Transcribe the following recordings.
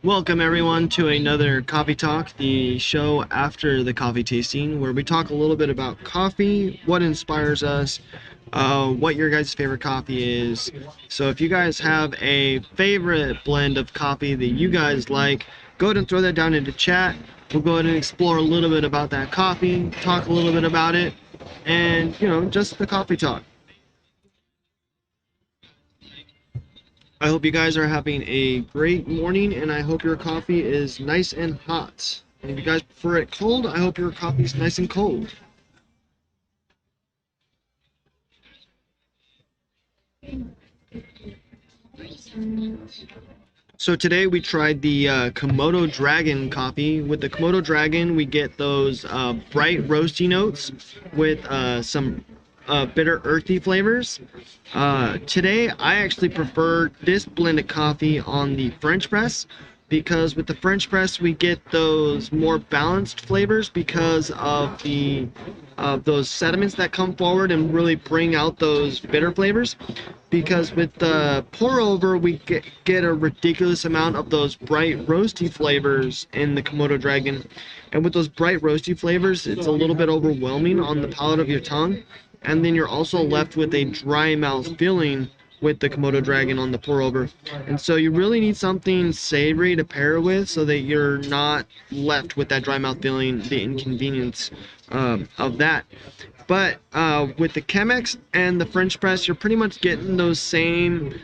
Welcome everyone to another Coffee Talk, the show after the coffee tasting, where we talk a little bit about coffee, what inspires us, what your guys' favorite coffee is. So if you guys have a favorite blend of coffee that you guys like, go ahead and throw that down into chat. We'll go ahead and explore a little bit about that coffee, talk a little bit about it, and, you know, just the coffee talk. I hope you guys are having a great morning, and I hope your coffee is nice and hot. And if you guys prefer it cold, I hope your coffee is nice and cold. So today we tried the Komodo Dragon coffee. With the Komodo Dragon, we get those bright roasty notes with some bitter earthy flavors. Today I actually prefer this blend of coffee on the French press, because with the French press we get those more balanced flavors because of the those sediments that come forward and really bring out those bitter flavors. Because with the pour over we get a ridiculous amount of those bright roasty flavors in the Komodo Dragon, and with those bright roasty flavors it's a little bit overwhelming on the palate of your tongue. And then you're also left with a dry mouth feeling with the Komodo Dragon on the pour over. And so you really need something savory to pair with so that you're not left with that dry mouth feeling, the inconvenience of that. But with the Chemex and the French press, you're pretty much getting those same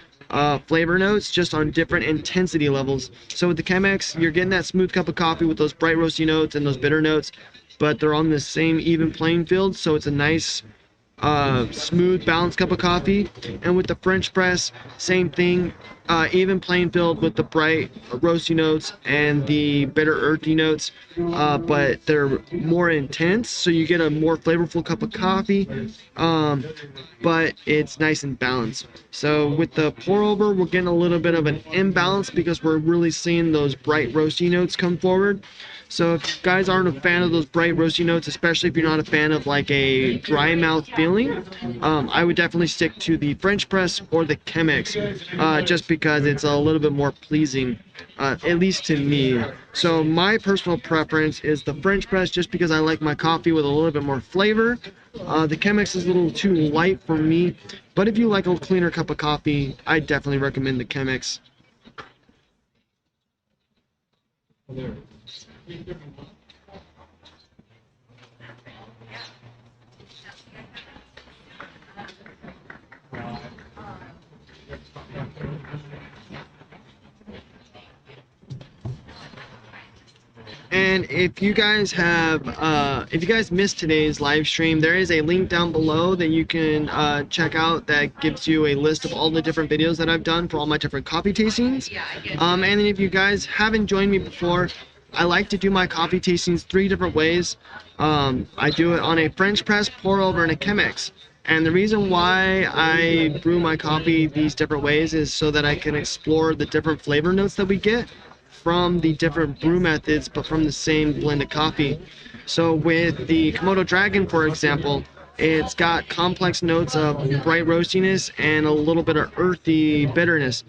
flavor notes, just on different intensity levels. So with the Chemex, you're getting that smooth cup of coffee with those bright roasty notes and those bitter notes, but they're on the same even playing field, so it's a nice smooth balanced cup of coffee. And with the French press, same thing, even playing field with the bright roasty notes and the bitter earthy notes, but they're more intense, so you get a more flavorful cup of coffee, but it's nice and balanced. So with the pour over we're getting a little bit of an imbalance because we're really seeing those bright roasty notes come forward. So if you guys aren't a fan of those bright roasty notes, especially if you're not a fan of like a dry mouth feeling, I would definitely stick to the French press or the Chemex, just because it's a little bit more pleasing, at least to me. So my personal preference is the French press, just because I like my coffee with a little bit more flavor. The Chemex is a little too light for me, but if you like a cleaner cup of coffee, I definitely recommend the Chemex. And if you guys missed today's live stream, there is a link down below that you can check out that gives you a list of all the different videos that I've done for all my different coffee tastings. And then if you guys haven't joined me before, I like to do my coffee tastings 3 different ways. I do it on a French press, pour over, and a Chemex. And the reason why I brew my coffee these different ways is so that I can explore the different flavor notes that we get from the different brew methods, but from the same blend of coffee. So with the Komodo Dragon, for example, it's got complex notes of bright roastiness and a little bit of earthy bitterness.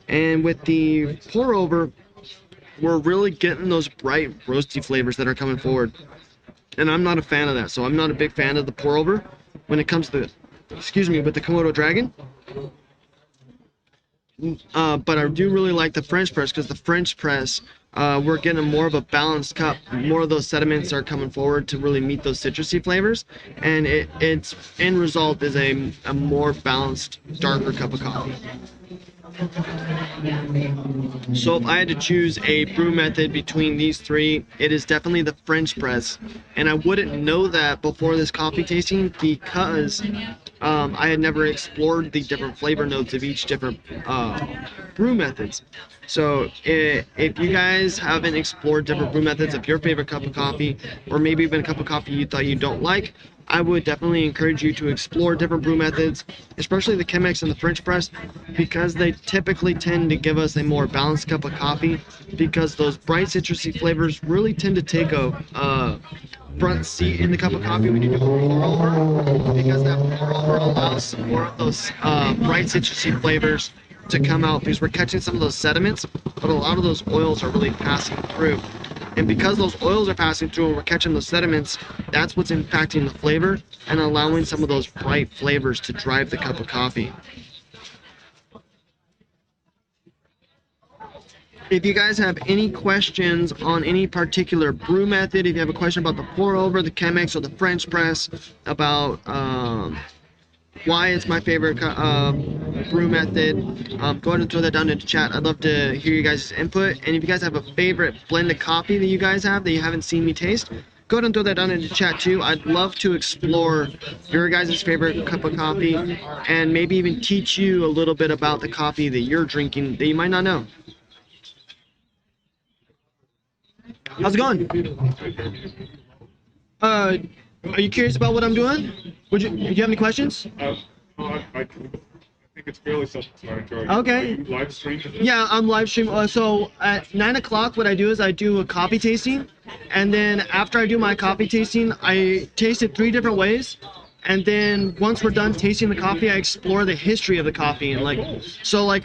And with the pour over, we're really getting those bright roasty flavors that are coming forward. And I'm not a fan of that, so I'm not a big fan of the pour over when it comes to, with the Komodo Dragon. But I do really like the French press, because the French press, we're getting more of a balanced cup. More of those sediments are coming forward to really meet those citrusy flavors, and its end result is a more balanced, darker cup of coffee. So if I had to choose a brew method between these three, it is definitely the French press. And I wouldn't know that before this coffee tasting, because I had never explored the different flavor notes of each different brew methods. So if you guys haven't explored different brew methods of your favorite cup of coffee, or maybe even a cup of coffee you thought you don't like, I would definitely encourage you to explore different brew methods, especially the Chemex and the French press, because they typically tend to give us a more balanced cup of coffee, because those bright citrusy flavors really tend to take a front seat in the cup of coffee when you do a pour over, because that pour over allows more of those bright citrusy flavors to come out, because we're catching some of those sediments, but a lot of those oils are really passing through. And because those oils are passing through and we're catching those sediments, that's what's impacting the flavor and allowing some of those bright flavors to drive the cup of coffee. If you guys have any questions on any particular brew method, if you have a question about the pour over, the Chemex, or the French press, about why it's my favorite brew method, go ahead and throw that down in the chat. I'd love to hear you guys' input. And if you guys have a favorite blend of coffee that you guys have that you haven't seen me taste, go ahead and throw that down in the chat too. I'd love to explore your guys' favorite cup of coffee, and maybe even teach you a little bit about the coffee that you're drinking that you might not know. How's it going? Are you curious about what I'm doing? Do you have any questions? I think it's fairly self-explanatory. Okay. Live stream? Yeah, I'm live stream. So at 9 o'clock, what I do is I do a coffee tasting, and then after I do my coffee tasting, I taste it 3 different ways. And then once we're done tasting the coffee, I explore the history of the coffee. And like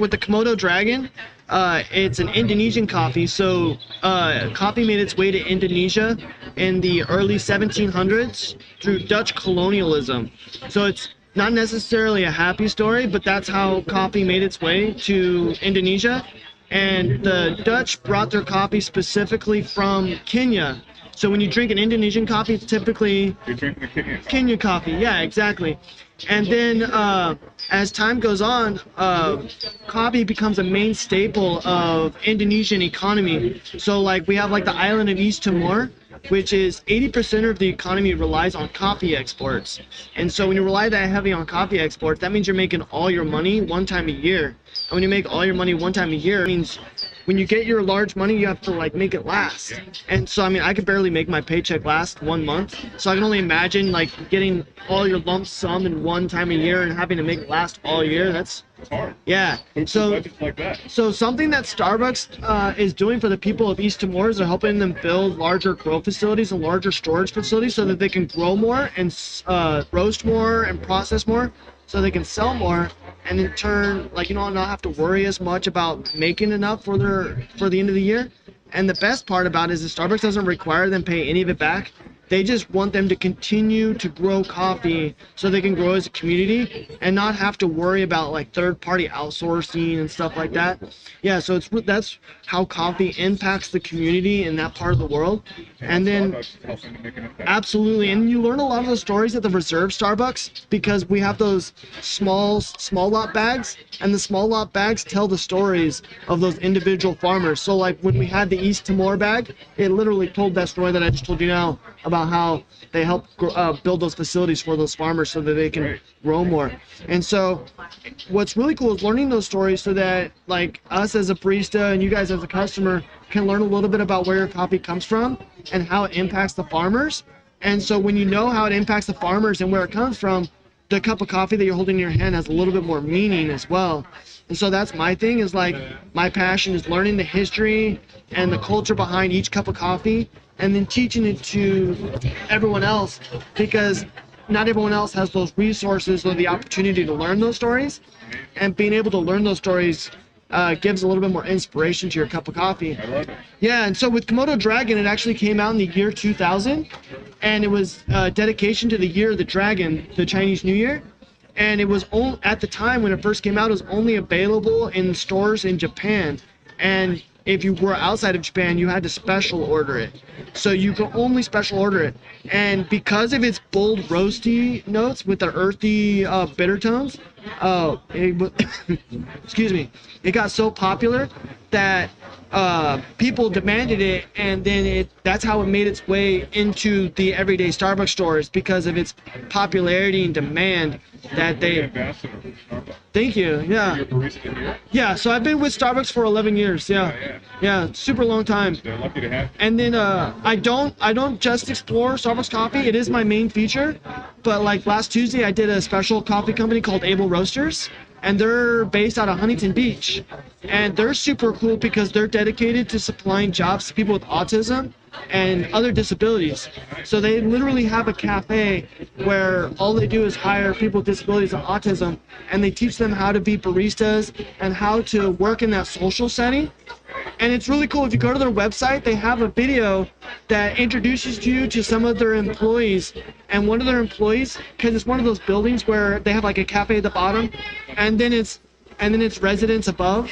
with the Komodo Dragon, it's an Indonesian coffee. So coffee made its way to Indonesia in the early 1700s through Dutch colonialism. So it's not necessarily a happy story, but that's how coffee made its way to Indonesia. And the Dutch brought their coffee specifically from Kenya. So when you drink an Indonesian coffee, it's typically You're drinking a Kenya coffee. Yeah, exactly. And then as time goes on, coffee becomes a main staple of Indonesian economy. So like we have like the island of East Timor, which is 80% of the economy relies on coffee exports. And so when you rely that heavy on coffee exports, that means you're making all your money one time a year. And when you make all your money one time a year, it means when you get your large money, you have to like make it last. And so, I mean, I could barely make my paycheck last 1 month. So I can only imagine like getting all your lump sum in one time a year and having to make it last all year. That's hard. Yeah. So something that Starbucks is doing for the people of East Timor is they're helping them build larger grow facilities and larger storage facilities so that they can grow more and roast more and process more, so they can sell more, and in turn, like, you know, not have to worry as much about making enough for the end of the year. And the best part about it is that Starbucks doesn't require them pay any of it back. They just want them to continue to grow coffee so they can grow as a community and not have to worry about like third-party outsourcing and stuff like that. Yeah, so that's how coffee impacts the community in that part of the world. And then absolutely, and you learn a lot of those stories at the Reserve Starbucks, because we have those small lot bags, and the small lot bags tell the stories of those individual farmers. So like when we had the East Timor bag, it literally told that story that I just told you now about how they help build those facilities for those farmers so that they can grow more. And so what's really cool is learning those stories so that like us as a barista and you guys as a customer can learn a little bit about where your coffee comes from and how it impacts the farmers. And so when you know how it impacts the farmers and where it comes from, the cup of coffee that you're holding in your hand has a little bit more meaning as well. And so that's my thing, is like, my passion is learning the history and the culture behind each cup of coffee, and then teaching it to everyone else, because not everyone else has those resources or the opportunity to learn those stories. And being able to learn those stories gives a little bit more inspiration to your cup of coffee. I love it. Yeah, and so with Komodo Dragon, it actually came out in the year 2000, and it was dedication to the year of the dragon, the Chinese New Year. And it was only, at the time when it first came out, it was only available in stores in Japan. And if you were outside of Japan, you had to special order it. So you could only special order it. And because of its bold roasty notes with the earthy bitter tones, excuse me, it got so popular that people demanded it, and then that's how it made its way into the everyday Starbucks stores, because of its popularity and demand that they... Ambassador for Starbucks. Thank you. Yeah. You're a barista here? Yeah, so I've been with Starbucks for 11 years. Yeah. Yeah, super long time. They're lucky to have you. And then I don't just explore Starbucks coffee. It is my main feature. But like last Tuesday, I did a special coffee company called Able Roasters, and they're based out of Huntington Beach. And they're super cool because they're dedicated to supplying jobs to people with autism and other disabilities. So they literally have a cafe where all they do is hire people with disabilities and autism, and they teach them how to be baristas and how to work in that social setting. And it's really cool. If you go to their website, they have a video that introduces you to some of their employees. And one of their employees, because it's one of those buildings where they have like a cafe at the bottom, and then it's residents above.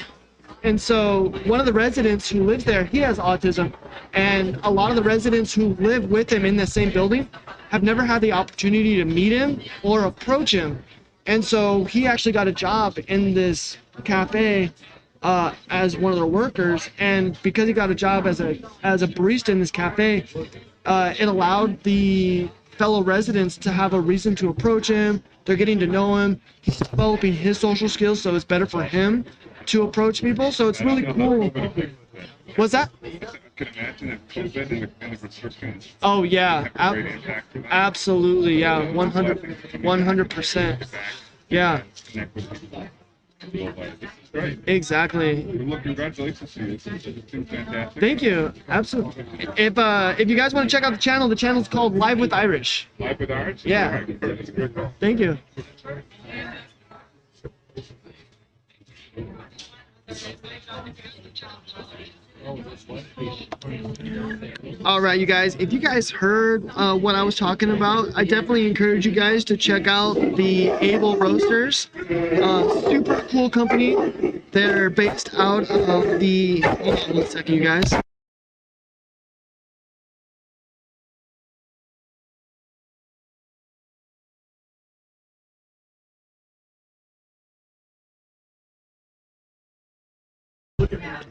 And so one of the residents who lives there, he has autism. And a lot of the residents who live with him in the same building have never had the opportunity to meet him or approach him. And so he actually got a job in this cafe as one of their workers. And because he got a job as a barista in this cafe, it allowed the fellow residents to have a reason to approach him. They're getting to know him. He's developing his social skills, so it's better for him to approach people. So it's really cool. What's that? I can imagine that COVID and the restrictions. Oh yeah, have a great impact to that. absolutely, yeah, 100%. Yeah, Connect with people. This is great. exactly. Well, look, congratulations to you. This seems fantastic. Thank you. Absolutely. If you guys want to check out the channel's called Live with Irish. Live with Irish? Yeah. All right, that's a great call. Thank you. All right, you guys, if you guys heard what I was talking about, I definitely encourage you guys to check out the Able Roasters. Super cool company. They're based out of the... Hold on one second, you guys.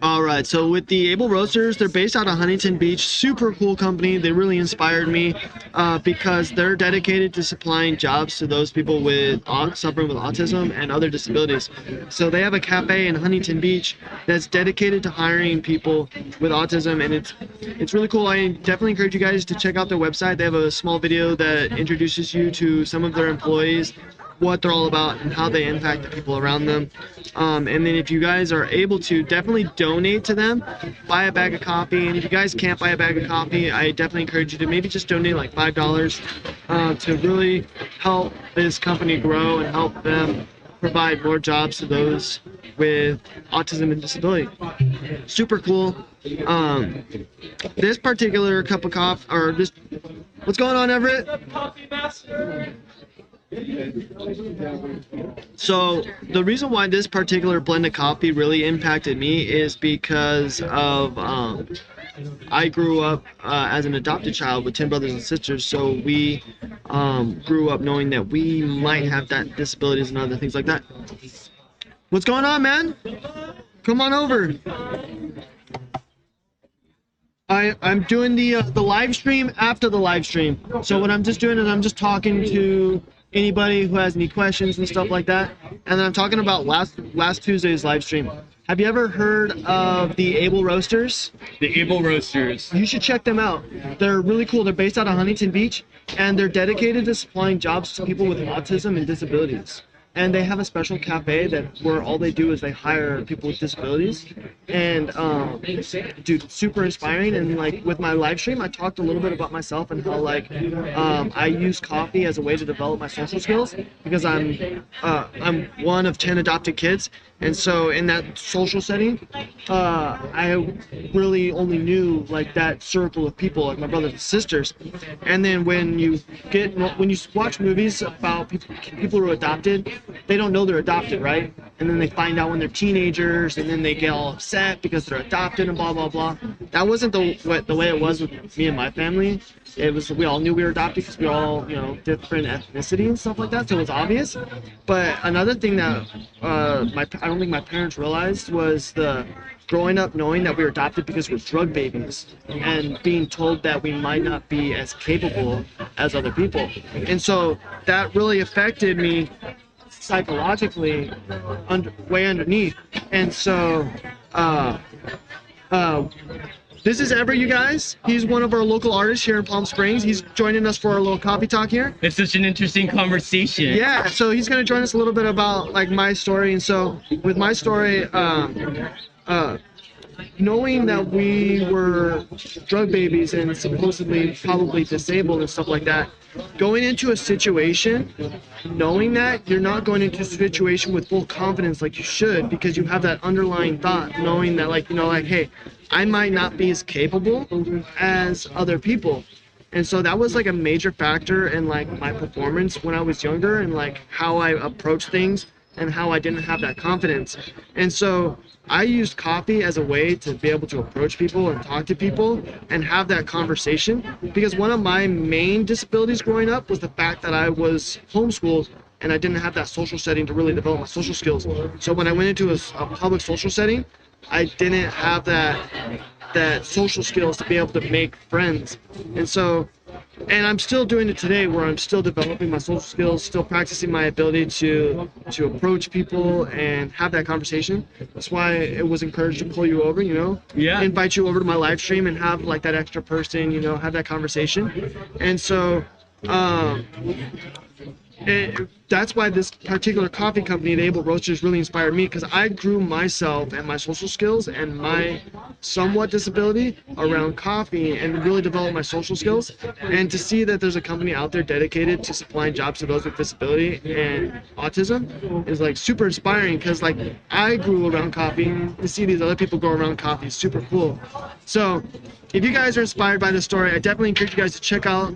All right, so with the Able Roasters, they're based out of Huntington Beach. Super cool company. They really inspired me because they're dedicated to supplying jobs to those people with suffering with autism and other disabilities. So they have a cafe in Huntington Beach that's dedicated to hiring people with autism, and it's really cool. I definitely encourage you guys to check out their website. They have a small video that introduces you to some of their employees, what they're all about, and how they impact the people around them. And then if you guys are able to, definitely donate to them. Buy a bag of coffee. And if you guys can't buy a bag of coffee, I definitely encourage you to maybe just donate like $5 to really help this company grow and help them provide more jobs to those with autism and disability. Super cool. This particular cup of coffee, or this, what's going on, Everett? Coffee master. So the reason why this particular blend of coffee really impacted me is because of I grew up as an adopted child with 10 brothers and sisters, so we grew up knowing that we might have that disabilities and other things like that. What's going on, man? Come on over. I'm doing the live stream after the live stream. So what I'm just doing is I'm just talking to anybody who has any questions and stuff like that. And then I'm talking about last Tuesday's live stream. Have you ever heard of the Able Roasters? The Able Roasters. You should check them out. They're really cool. They're based out of Huntington Beach, and they're dedicated to supplying jobs to people with autism and disabilities. And they have a special cafe where all they do is they hire people with disabilities. And dude, super inspiring. And like with my live stream, I talked a little bit about myself and how like I use coffee as a way to develop my social skills, because I'm one of 10 adopted kids. And so in that social setting, I really only knew like that circle of people, like my brothers and sisters. And then when you watch movies about people who are adopted, they don't know they're adopted, right? And then they find out when they're teenagers, and then they get all upset because they're adopted and blah blah blah. That wasn't the way it was with me and my family. It was, we all knew we were adopted because we were all, different ethnicity and stuff like that, so it was obvious. But another thing that I don't think my parents realized was the growing up knowing that we were adopted because we're drug babies, and being told that we might not be as capable as other people. And so that really affected me psychologically way underneath. And so this is Ever, you guys. He's one of our local artists here in Palm Springs. He's joining us for our little coffee talk here. It's such an interesting conversation. Yeah, so he's going to join us a little bit about like my story. And so with my story, knowing that we were drug babies and supposedly probably disabled and stuff like that, going into a situation, knowing that you're not going into a situation with full confidence like you should, because you have that underlying thought, knowing that hey, I might not be as capable as other people. And so that was like a major factor in like my performance when I was younger, and like how I approached things and how I didn't have that confidence. And so I used coffee as a way to be able to approach people and talk to people and have that conversation, because one of my main disabilities growing up was the fact that I was homeschooled and I didn't have that social setting to really develop my social skills. So when I went into a public social setting, I didn't have that social skills to be able to make friends. And I'm still doing it today, where I'm still developing my social skills, still practicing my ability to approach people and have that conversation. That's why it was encouraged to pull you over, Yeah. invite you over to my live stream and have like that extra person, have that conversation. And so that's why this particular coffee company, the Able Roasters, really inspired me, because I grew myself and my social skills and my somewhat disability around coffee and really developed my social skills. And to see that there's a company out there dedicated to supplying jobs to those with disability and autism is like super inspiring, because like I grew around coffee. To see these other people go around coffee is super cool. So if you guys are inspired by this story, I definitely encourage you guys to check out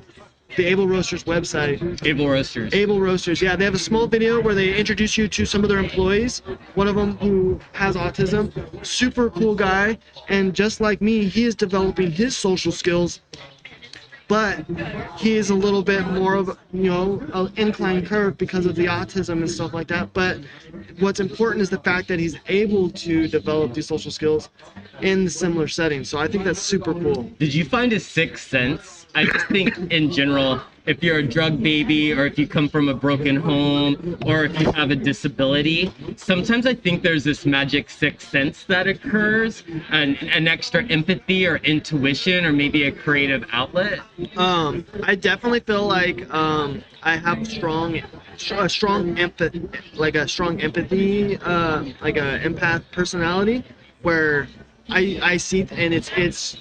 the Able Roasters website. Able Roasters. Able Roasters, yeah. They have a small video where they introduce you to some of their employees. One of them who has autism, super cool guy. And just like me, he is developing his social skills, but he is a little bit more of, an incline curve because of the autism and stuff like that. But what's important is the fact that he's able to develop these social skills in the similar setting. So I think that's super cool. Did you find a sixth sense? I just think in general, if you're a drug baby, or if you come from a broken home, or if you have a disability, sometimes I think there's this magic sixth sense that occurs, and an extra empathy or intuition, or maybe a creative outlet. I definitely feel like I have a strong empathy, like a empath personality, where I see, and it's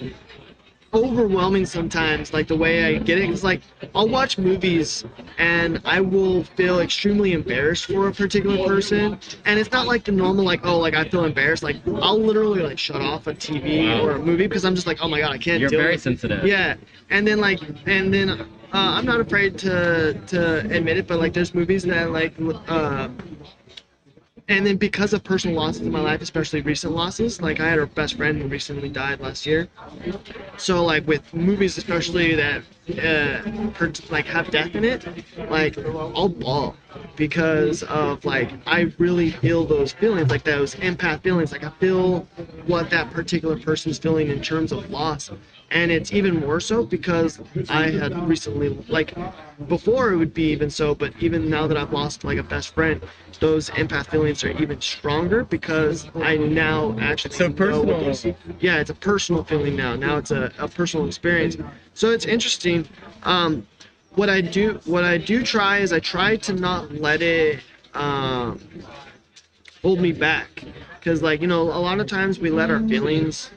overwhelming sometimes, like the way I get it, because like I'll watch movies and I will feel extremely embarrassed for a particular person, and it's not like the normal like, oh, like I feel embarrassed, like I'll literally like shut off a TV or a movie because I'm just like, oh my god, I can't You're deal very with it. sensitive. Yeah. And then I'm not afraid to admit it, but like there's movies that like and then because of personal losses in my life, especially recent losses, like I had a best friend who recently died last year. So like with movies, especially that like have death in it, like I'll bawl because of like I really feel those feelings, like those empath feelings. Like I feel what that particular person's feeling in terms of loss. And it's even more so because I had recently, like, before it would be even so, but even now that I've lost like a best friend, those empath feelings are even stronger because I now actually So know what personal. those, yeah, it's a personal feeling now. Now it's a personal experience. So it's interesting. What I do try is I try to not let it hold me back, because like, you know, a lot of times we let our feelings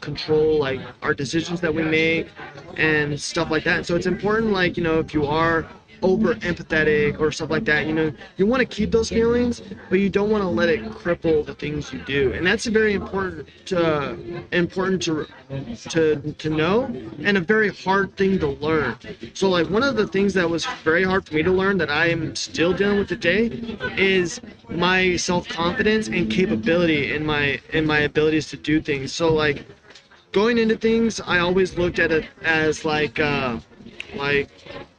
control like our decisions that we make and stuff like that. So it's important, like, you know, if you are over empathetic or stuff like that, you know, you want to keep those feelings, but you don't want to let it cripple the things you do. And that's very important to know, and a very hard thing to learn. So like, one of the things that was very hard for me to learn that I am still dealing with today is my self-confidence and capability in my abilities to do things. So like, going into things, I always looked at it as like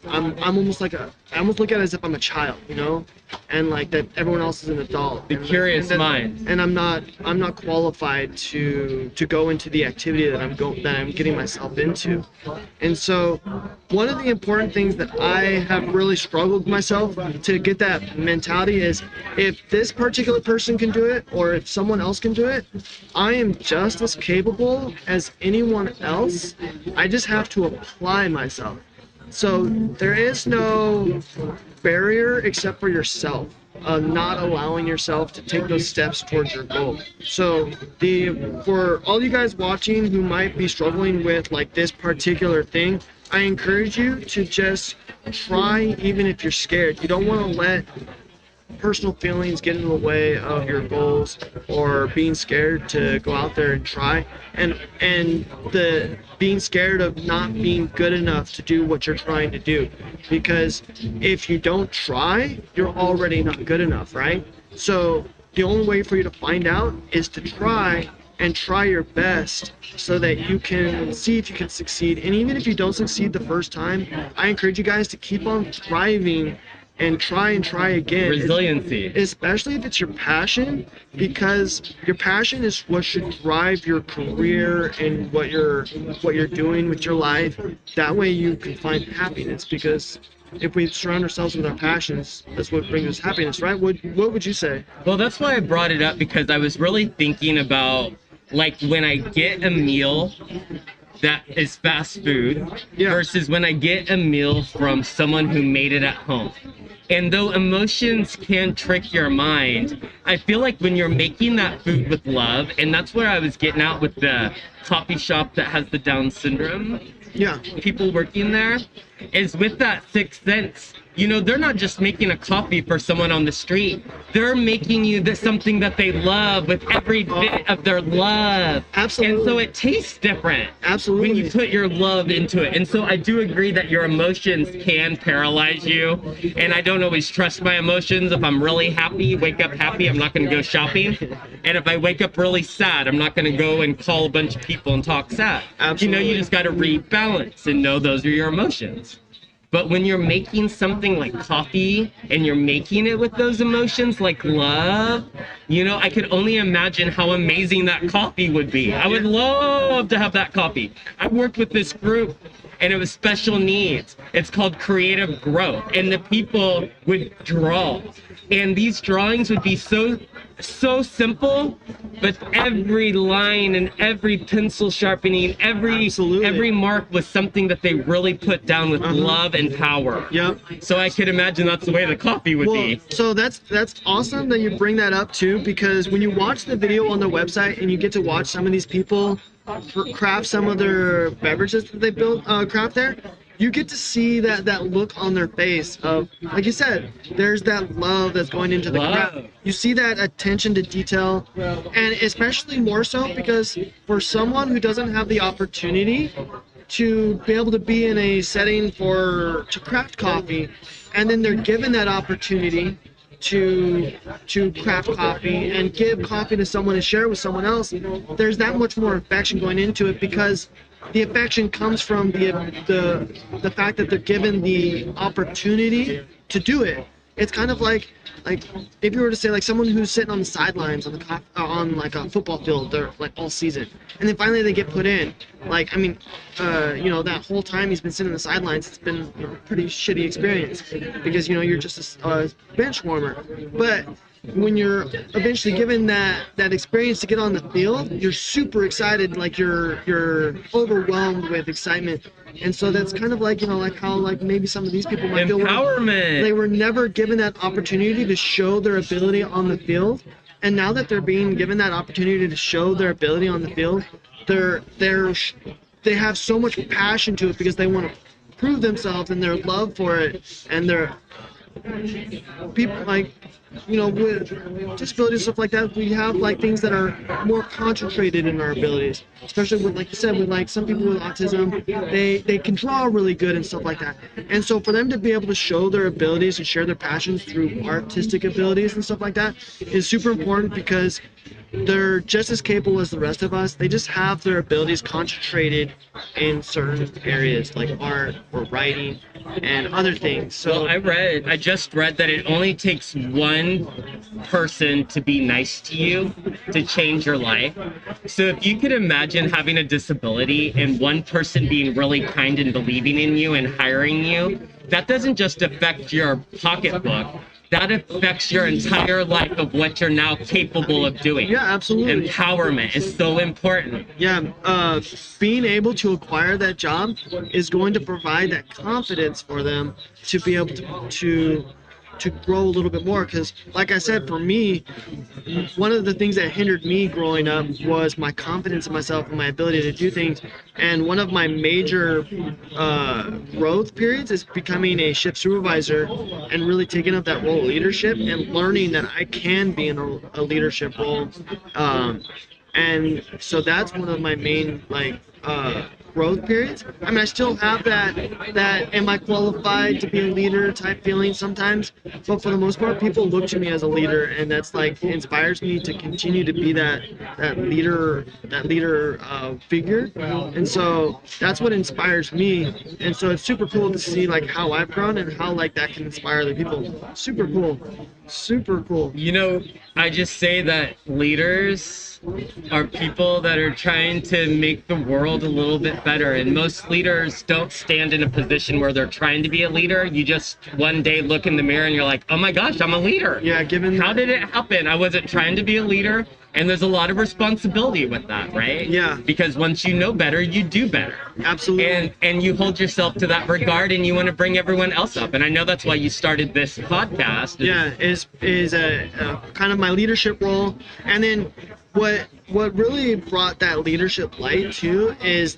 I'm almost like I almost look at it as if I'm a child, you know, and like that everyone else is an adult. The curious mind. And I'm not qualified to go into the activity that I'm getting myself into. And so one of the important things that I have really struggled with myself to get that mentality is, if this particular person can do it, or if someone else can do it, I am just as capable as anyone else. I just have to apply myself. So there is no barrier except for yourself, not allowing yourself to take those steps towards your goal. So for all you guys watching who might be struggling with like this particular thing, I encourage you to just try, even if you're scared. You don't want to let personal feelings get in the way of your goals, or being scared to go out there and try, and the being scared of not being good enough to do what you're trying to do, because if you don't try, you're already not good enough, right? So the only way for you to find out is to try, and try your best, so that you can see if you can succeed. And even if you don't succeed the first time, I encourage you guys to keep on thriving and try again. Resiliency. Especially if it's your passion, because your passion is what should drive your career and what you're doing with your life. That way you can find happiness, because if we surround ourselves with our passions, that's what brings us happiness, right? What would you say? Well, that's why I brought it up, because I was really thinking about, like, when I get a meal that is fast food versus when I get a meal from someone who made it at home. And though emotions can trick your mind, I feel like when you're making that food with love, and that's where I was getting at with the coffee shop that has the Down syndrome people working there, is with that sixth sense. You know, they're not just making a coffee for someone on the street. They're making you something that they love with every bit of their love. Absolutely. And so it tastes different. Absolutely. When you put your love into it. And so I do agree that your emotions can paralyze you. And I don't always trust my emotions. If I'm really happy, wake up happy, I'm not going to go shopping. And if I wake up really sad, I'm not going to go and call a bunch of people and talk sad. Absolutely. You know, you just got to rebalance and know those are your emotions. But when you're making something like coffee and you're making it with those emotions like love, you know, I could only imagine how amazing that coffee would be. I would love to have that coffee. I worked with this group and it was special needs. It's called Creative Growth. And the people would draw. And these drawings would be so simple, but every line and every pencil sharpening, every mark was something that they really put down with love and power. Yep. So I could imagine that's the way the coffee would be. So that's awesome that you bring that up too, because when you watch the video on their website and you get to watch some of these people craft some of their beverages that they built craft there, you get to see that look on their face of, like you said, there's that love that's going into the craft. You see that attention to detail, and especially more so because for someone who doesn't have the opportunity to be able to be in a setting to craft coffee, and then they're given that opportunity to craft coffee and give coffee to someone and share it with someone else, there's that much more affection going into it, because the affection comes from the fact that they're given the opportunity to do it. it's kind of like if you were to say like someone who's sitting on the sidelines on on like a football field, they're like all season, and then finally they get put in. Like, I mean, that whole time he's been sitting on the sidelines, it's been a pretty shitty experience because you're just a bench warmer. But when you're eventually given that experience to get on the field, you're super excited, like you're overwhelmed with excitement. And so that's kind of like like how like maybe some of these people might feel empowerment. They were never given that opportunity to show their ability on the field, and now that they're being given that opportunity to show their ability on the field, they have so much passion to it because they want to prove themselves and their love for it, and their people like with disabilities and stuff like that, we have like things that are more concentrated in our abilities, especially with, like you said, with like some people with autism, they can draw really good and stuff like that. And so for them to be able to show their abilities and share their passions through artistic abilities and stuff like that is super important because they're just as capable as the rest of us. They just have their abilities concentrated in certain areas like art or writing and other things. So Well, I just read that it only takes one person to be nice to you to change your life. So if you could imagine having a disability and one person being really kind and believing in you and hiring you, that doesn't just affect your pocketbook. That affects your entire life of what you're now capable of doing. yeah, absolutely. Empowerment is so important. Yeah, being able to acquire that job is going to provide that confidence for them to be able to grow a little bit more. Because, like I said, for me, one of the things that hindered me growing up was my confidence in myself and my ability to do things. And one of my major growth periods is becoming a shift supervisor and really taking up that role of leadership and learning that I can be in a leadership role. And so that's one of my main growth periods. I mean, I still have that am I qualified to be a leader type feeling sometimes, but for the most part, people look to me as a leader, and that's like inspires me to continue to be that leader figure. And so that's what inspires me. And so it's super cool to see like how I've grown and how like that can inspire other people. Super cool. I just say that leaders are people that are trying to make the world a little bit better, and most leaders don't stand in a position where they're trying to be a leader. You just one day look in the mirror and you're like, oh my gosh, I'm a leader. Yeah, how did it happen? I wasn't trying to be a leader. And there's a lot of responsibility with that, right? Yeah. Because once you know better, you do better. Absolutely. And you hold yourself to that regard, and you want to bring everyone else up. And I know that's why you started this podcast. Yeah, is a kind of my leadership role. And then what really brought that leadership light too is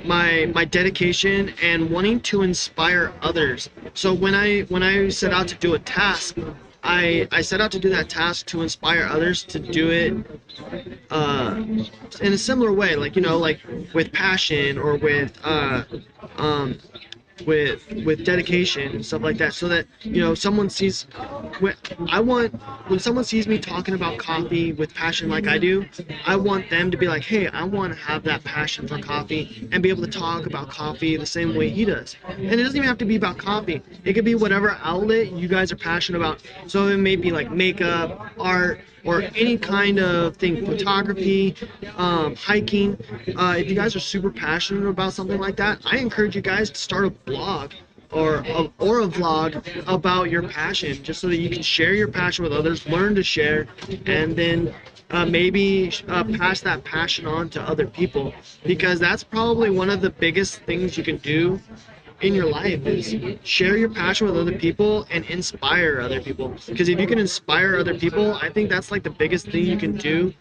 my dedication and wanting to inspire others. So when I set out to do a task, I set out to do that task to inspire others to do it in a similar way, like with passion or with dedication and stuff like that, so that someone sees when someone sees me talking about coffee with passion like I do, I want them to be like, hey, I want to have that passion for coffee and be able to talk about coffee the same way he does. And it doesn't even have to be about coffee. It could be whatever outlet you guys are passionate about. So it may be like makeup, art, or any kind of thing, photography, hiking. If you guys are super passionate about something like that, I encourage you guys to start a blog or a vlog about your passion, just so that you can share your passion with others, learn to share, and then maybe pass that passion on to other people, because that's probably one of the biggest things you can do in your life, is share your passion with other people and inspire other people. Because if you can inspire other people, I think that's like the biggest thing you can do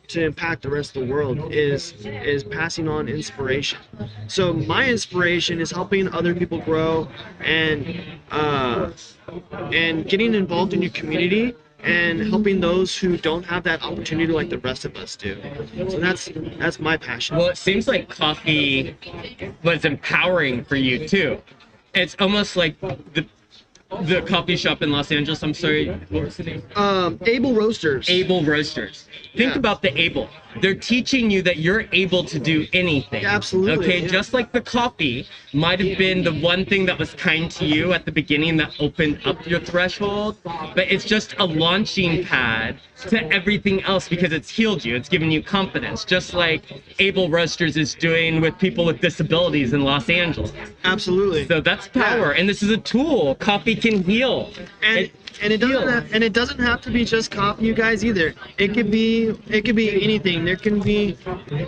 to impact the rest of the world, is passing on inspiration. So my inspiration is helping other people grow and getting involved in your community and helping those who don't have that opportunity like the rest of us do. So that's my passion. Well, it seems like coffee was empowering for you too. It's almost like the coffee shop in Los Angeles. I'm sorry, what was the name? Able Roasters. Able Roasters. Think about the able. they're teaching you that you're able to do anything. Absolutely, Okay, yeah. just like the coffee might have been the one thing that was kind to you at the beginning that opened up your threshold, but it's just a launching pad to everything else because it's healed you. It's given you confidence, just like Able Roasters is doing with people with disabilities in Los Angeles. Absolutely. So that's power, and this is a tool. Coffee can heal. And it doesn't have to be just coffee, you guys, either. It could be anything. There can be,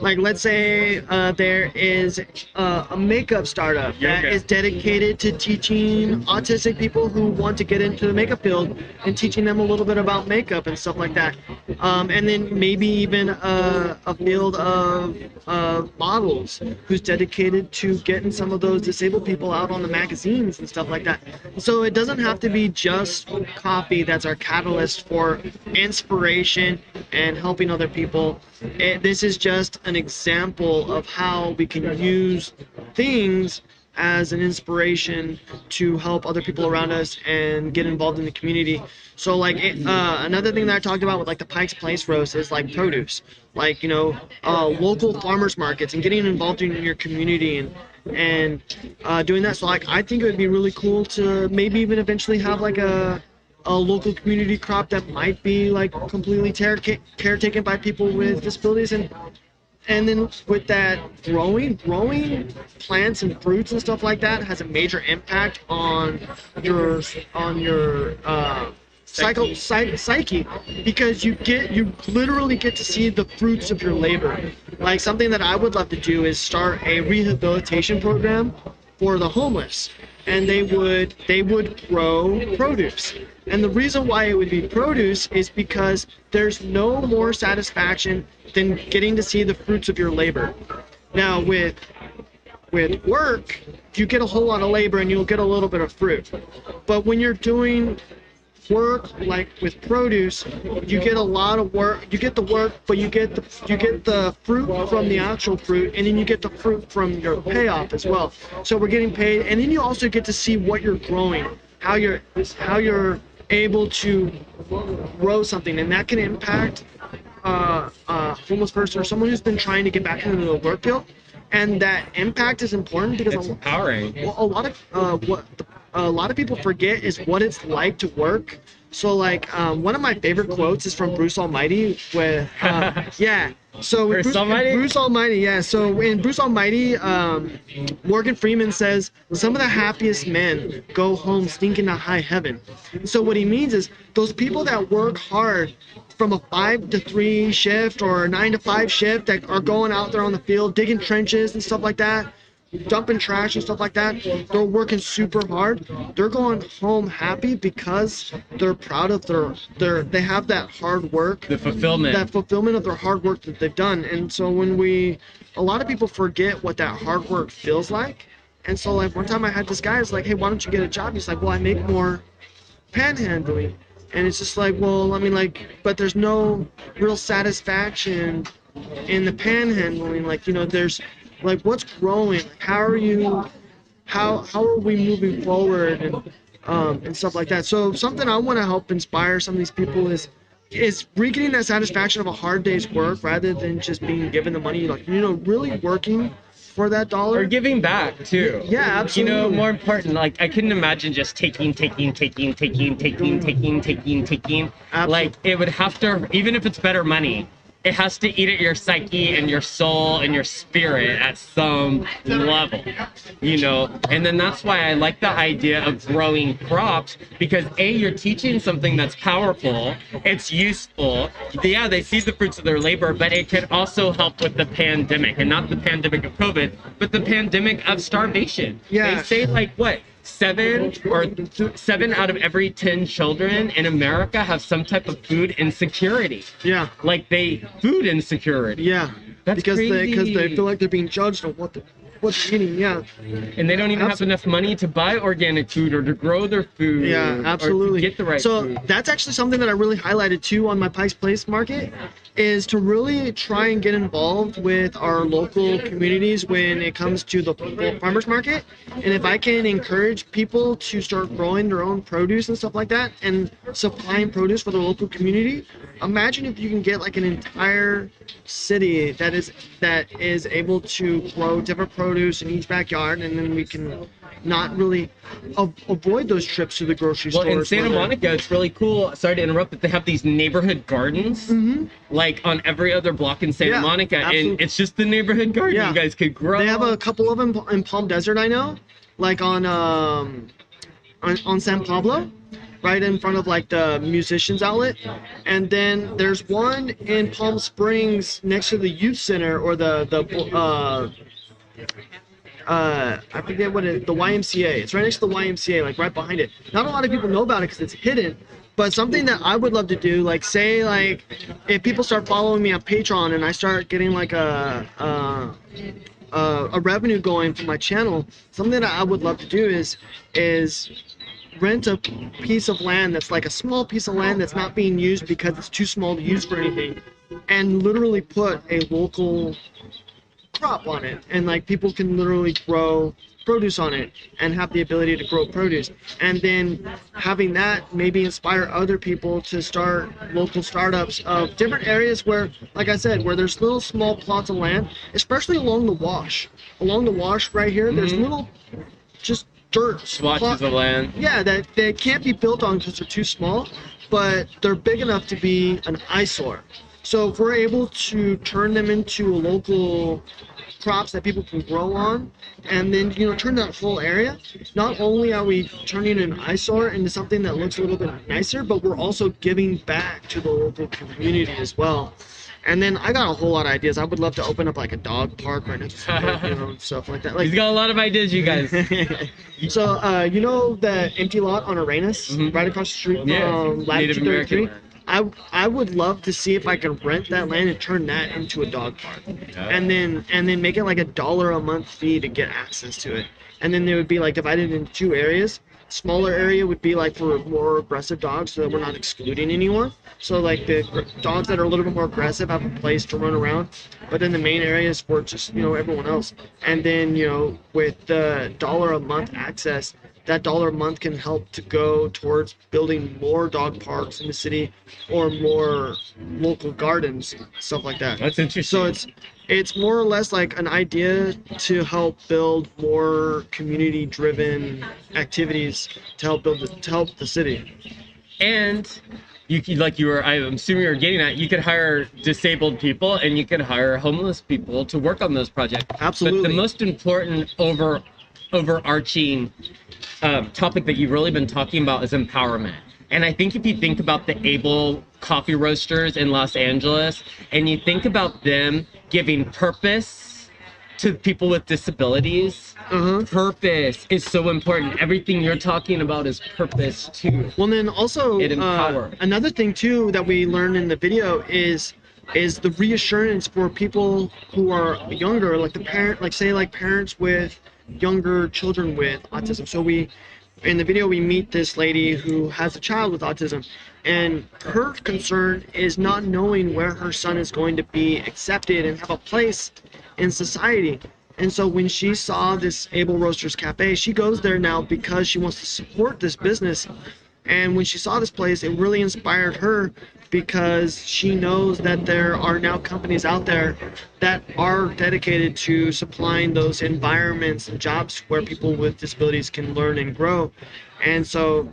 like, let's say there is a makeup startup that is dedicated to teaching autistic people who want to get into the makeup field and teaching them a little bit about makeup and stuff like that. And then maybe even a field of models who's dedicated to getting some of those disabled people out on the magazines and stuff like that. So it doesn't have to be just coffee that's our catalyst for inspiration and helping other people. This is just an example of how we can use things as an inspiration to help other people around us and get involved in the community. So like another thing that I talked about with like the Pike's Place roast is like produce, like, you know, local farmers markets and getting involved in your community and doing that. So like I think it would be really cool to maybe even eventually have like a local community crop that might be like completely caretaken by people with disabilities, and then with that growing plants and fruits and stuff like that has a major impact on your psyche, because you literally get to see the fruits of your labor. Like something that I would love to do is start a rehabilitation program for the homeless, and they would grow produce. And the reason why it would be produce is because there's no more satisfaction than getting to see the fruits of your labor. Now with work, you get a whole lot of labor and you'll get a little bit of fruit. But when you're doing work like with produce, you get a lot of work. You get the work, but you get the fruit from the actual fruit, and then you get the fruit from your payoff as well. So we're getting paid, and then you also get to see what you're growing, how you're able to grow something, and that can impact a homeless person or someone who's been trying to get back into the work field. And that impact is important because it's empowering. A lot of people forget is what it's like to work. So like one of my favorite quotes is from Bruce Almighty with So Bruce Almighty, yeah. So in Bruce Almighty, Morgan Freeman says some of the happiest men go home stinking to high heaven. So what he means is those people that work hard from a 5 to 3 shift or a 9 to 5 shift that are going out there on the field digging trenches and stuff like that, dumping trash and stuff like that, they're working super hard. They're going home happy because they're proud of they have that hard work, the fulfillment of their hard work that they've done. And so a lot of people forget what that hard work feels like. And so like one time I had this guy, it's like, hey, why don't you get a job? He's like, well, I make more panhandling. And it's just like, well, I mean, like, but there's no real satisfaction in the panhandling. Like, you know, there's like, what's growing? Like, how are we moving forward and stuff like that. So something I want to help inspire some of these people is getting that satisfaction of a hard day's work rather than just being given the money. Like, you know, really working for that dollar. Or giving back too. Yeah, absolutely. You know, more important, like I couldn't imagine just taking. Absolutely. Like it would have to, even if it's better money, it has to eat at your psyche and your soul and your spirit at some level, you know? And then that's why I like the idea of growing crops, because A, you're teaching something that's powerful, it's useful. Yeah, they see the fruits of their labor, but it can also help with the pandemic, and not the pandemic of COVID, but the pandemic of starvation. Yeah. They say like what? 7 out of every 10 children in America have some type of food insecurity. Yeah. Like food insecurity. Yeah. That's because crazy. they feel like they're being judged on what they're eating. Yeah. And they don't even have enough money to buy organic food or to grow their food. Yeah, absolutely. Or to get the right food. So that's actually something that I really highlighted too on my Pike's Place market, is to really try and get involved with our local communities when it comes to the farmers market. And if I can encourage people to start growing their own produce and stuff like that and supplying produce for the local community, imagine if you can get like an entire city that is able to grow different produce in each backyard, and then we can not really avoid those trips to the grocery Well, stores. in Santa Monica, it's really cool. Sorry to interrupt, but they have these neighborhood gardens, like on every other block in Santa Yeah, Monica, absolutely. and it's just the neighborhood garden. Yeah. You guys could grow. They have a couple of them in Palm Desert, I know, like on San Pablo, right in front of like the musicians outlet. And then there's one in Palm Springs next to the youth center, or I forget what it, the YMCA. It's right next to the YMCA, like right behind it. Not a lot of people know about it because it's hidden, but something that I would love to do, like say like if people start following me on Patreon and I start getting like a revenue going for my channel, something that I would love to do is rent a piece of land that's like a small piece of land that's not being used because it's too small to use for anything, and literally put a local crop on it, and like people can literally grow produce on it and have the ability to grow produce, and then having that maybe inspire other people to start local startups of different areas where, like I said, where there's little small plots of land, especially along the wash right here. There's little just dirt swatches of land. yeah, that they can't be built on because they're too small, but they're big enough to be an eyesore. So if we're able to turn them into local crops that people can grow on, and then turn that whole area, not only are we turning an eyesore into something that looks a little bit nicer, but we're also giving back to the local community as well. And then I got a whole lot of ideas. I would love to open up like a dog park right next to and stuff like that. Like, He's got a lot of ideas, you guys. so the empty lot on Arenas, right across the street from Native Latitude American 33. land. I would love to see if I can rent that land and turn that into a dog park, and then make it like $1 a month fee to get access to it. And then they would be like divided into two areas. Smaller area would be like for more aggressive dogs, so that we're not excluding anyone. So like the dogs that are a little bit more aggressive have a place to run around, but then the main area is for just everyone else. And then with the $1 a month access, that $1 a month can help to go towards building more dog parks in the city, or more local gardens, stuff like that. That's interesting. So it's more or less like an idea to help build more community-driven activities to help the city. And I'm assuming you were getting at, you could hire disabled people and you could hire homeless people to work on those projects. Absolutely. But the most important overarching topic that you've really been talking about is empowerment. And I think if you think about the able coffee roasters in Los Angeles, and you think about them giving purpose to people with disabilities, purpose is so important. Everything you're talking about is purpose too. Well, then also It empowers. another thing too that we learned in the video is the reassurance for people who are younger, like parents with younger children with autism. So in the video we meet this lady who has a child with autism, and her concern is not knowing where her son is going to be accepted and have a place in society. And so when she saw this Able Roasters Cafe, she goes there now because she wants to support this business. And when she saw this place, it really inspired her, because she knows that there are now companies out there that are dedicated to supplying those environments and jobs where people with disabilities can learn and grow. And so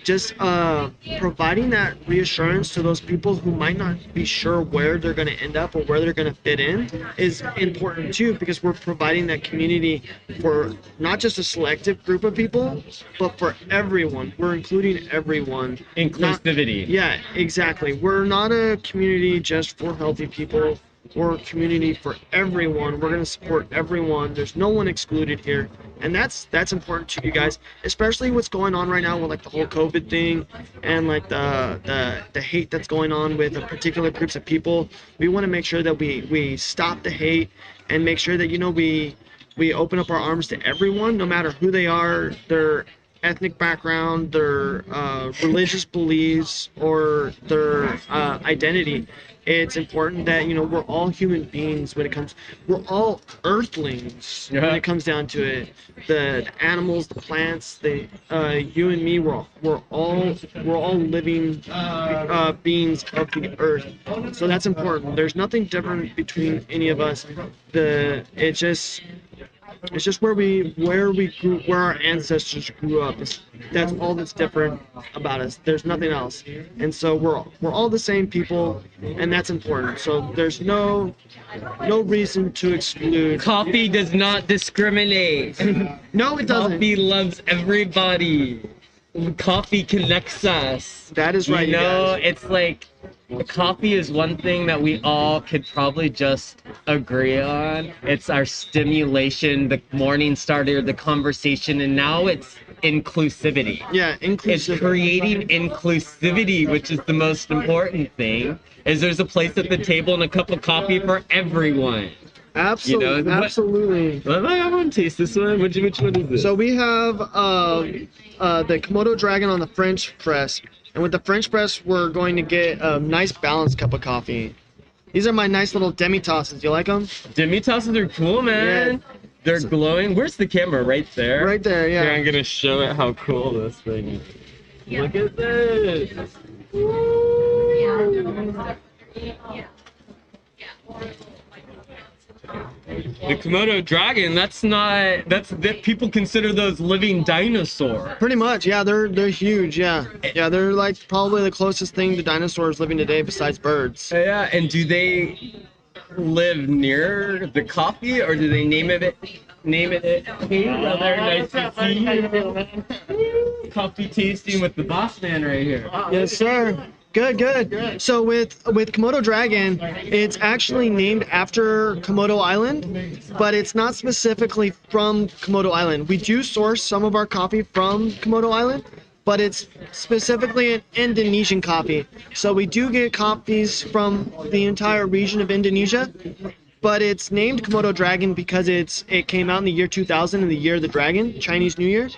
just providing that reassurance to those people who might not be sure where they're going to end up or where they're going to fit in is important too, because we're providing that community for not just a selective group of people, but for everyone. We're including everyone. Inclusivity. Yeah, exactly. We're not a community just for healthy people. We're a community for everyone. We're going to support everyone. There's no one excluded here. And that's important to you guys, especially what's going on right now with like the whole COVID thing and like the hate that's going on with particular groups of people. We want to make sure that we stop the hate and make sure that we open up our arms to everyone, no matter who they are, their ethnic background, their religious beliefs, or their identity. It's important that we're all human beings we're all earthlings when it comes down to it. The animals, the plants, you and me, we're all living beings of the earth. So that's important. There's nothing different between any of us. It's just where our ancestors grew up. That's all that's different about us. There's nothing else. And so we're all the same people, and that's important. So there's no reason to exclude. Coffee does not discriminate. No, it doesn't. Coffee loves everybody. Coffee connects us. That is right. You know, guys. it's like coffee is one thing that we all could probably just agree on. It's our stimulation, the morning starter, the conversation, and now it's inclusivity. Yeah, It's creating inclusivity, which is the most important thing. Is there's a place at the table and a cup of coffee for everyone. Absolutely, You know, what- absolutely. I want to taste this one. Which one is this? So we have the Komodo Dragon on the French press, and with the French press, we're going to get a nice balanced cup of coffee. These are my nice little demi-tasses. You like them? Demi-tasses are cool, man. Yeah. They're glowing. Where's the camera? Right there? Right there, yeah. Here, I'm gonna show it how cool this thing is. Look at this. The Komodo Dragon, that people consider those living dinosaurs. Pretty much, yeah. They're huge, yeah. Yeah, they're like probably the closest thing to dinosaurs living today besides birds. Yeah, and do they live near the coffee, or do they name it? Hey, brother, nice to see you. Coffee tasting with the boss man right here. Yes, sir. Good. So with Komodo Dragon, it's actually named after Komodo Island, but it's not specifically from Komodo Island. We do source some of our coffee from Komodo Island, but it's specifically an Indonesian coffee. So we do get coffees from the entire region of Indonesia, but it's named Komodo Dragon because it came out in the year 2000, in the year of the dragon, Chinese New Year.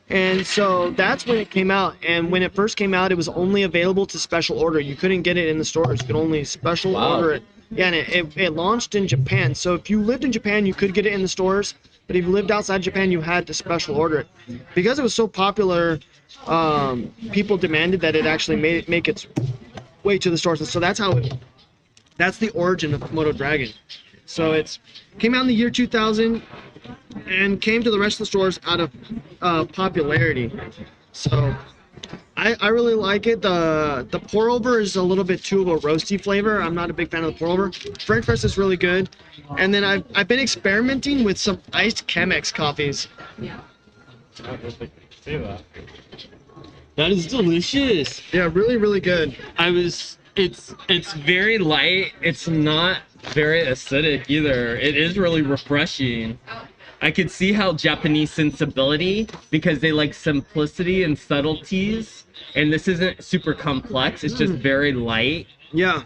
And so that's when it came out. And when it first came out, it was only available to special order. You couldn't get it in the stores. You could only special order it. Yeah, and it launched in Japan. So if you lived in Japan, you could get it in the stores. But if you lived outside Japan, you had to special order it. Because it was so popular, people demanded that it actually make its way to the stores. And so that's the origin of Komodo Dragon. So it came out in the year 2000. And came to the rest of the stores out of popularity. So I really like it. The pour over is a little bit too of a roasty flavor. I'm not a big fan of the pour over. French press is really good. And then I've been experimenting with some iced Chemex coffees. That is delicious. Yeah, really good. It's very light. It's not very acidic either. It is really refreshing. I could see how Japanese sensibility, because they like simplicity and subtleties, and this isn't super complex. It's just very light. Yeah,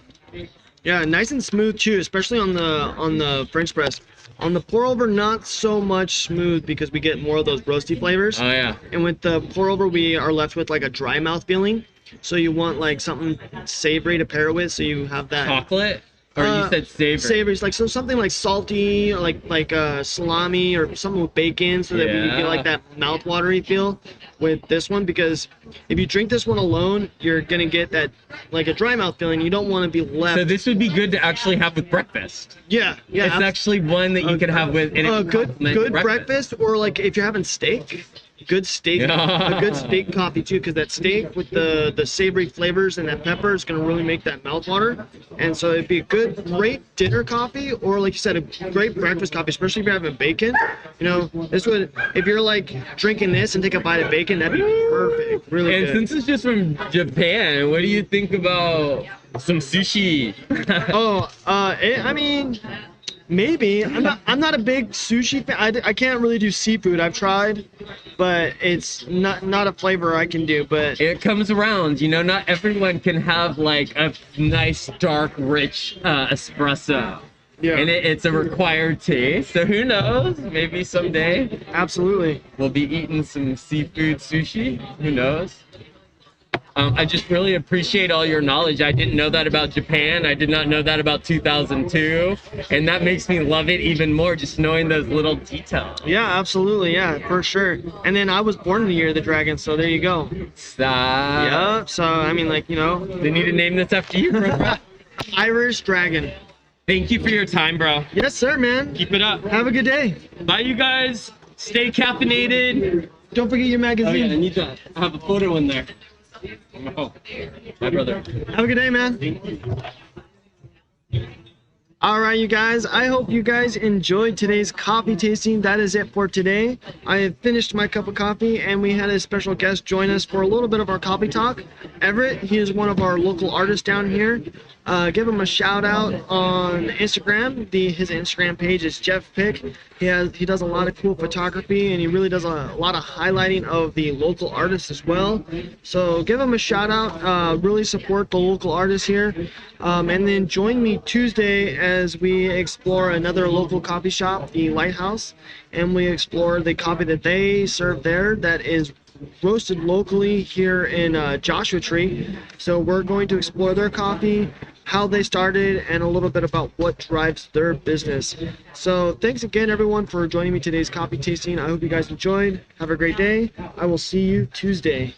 nice and smooth too, especially on the French press. On the pour over, not so much smooth because we get more of those roasty flavors. Oh yeah. And with the pour over, we are left with like a dry mouth feeling. So you want like something savory to pair it with, so you have that. Chocolate? Or you said savory? Savory, like so something like salty, like salami or something with bacon, so that we can get like that mouth-watery feel with this one. Because if you drink this one alone, you're gonna get that like a dry mouth feeling. You don't want to be left. So this would be good to actually have with breakfast. Yeah. It's actually one that you could have with good breakfast, or like if you're having steak. Good steak, a good steak coffee too, because that steak with the savory flavors and that pepper is gonna really make that mouth water. And so it'd be a great dinner coffee, or like you said, a great breakfast coffee, especially if you're having bacon. This would, if you're like drinking this and take a bite of bacon, that'd be perfect. Really and good. Since it's just from Japan, what do you think about some sushi? I mean, maybe. I'm not a big sushi fan. I can't really do seafood. I've tried, but it's not a flavor I can do. But it comes around, not everyone can have like a nice dark rich espresso. Yeah. And it's a required taste. So who knows? Maybe someday Absolutely. we'll be eating some seafood sushi. Who knows? I just really appreciate all your knowledge. I didn't know that about Japan. I did not know that about 2002. And that makes me love it even more, just knowing those little details. Yeah, absolutely. Yeah, for sure. And then I was born in the year of the dragon, so there you go. Stop. Yeah. So I mean, like, you know, They need to name this after you, bro. Irish dragon. Thank you for your time, bro. Yes, sir, man. Keep it up. Have a good day. Bye, you guys. Stay caffeinated. Don't forget your Oh, yeah, I magazine. need to have a photo in there. Oh, my brother. Have a good day, man. All right, you guys. I hope you guys enjoyed today's coffee tasting. That is it for today. I have finished my cup of coffee, and we had a special guest join us for a little bit of our coffee talk. Everett, he is one of our local artists down here. Give him a shout out on Instagram. His Instagram page is Jeff Pick. He does a lot of cool photography, and he really does a lot of highlighting of the local artists as well. So give him a shout out. Really support the local artists here. And then join me Tuesday as we explore another local coffee shop, the Lighthouse, and we explore the coffee that they serve there that is roasted locally here in Joshua Tree. So we're going to explore their coffee, how they started, and a little bit about what drives their business. So thanks again, everyone, for joining me today's coffee tasting. I hope you guys enjoyed. Have a great day. I will see you Tuesday.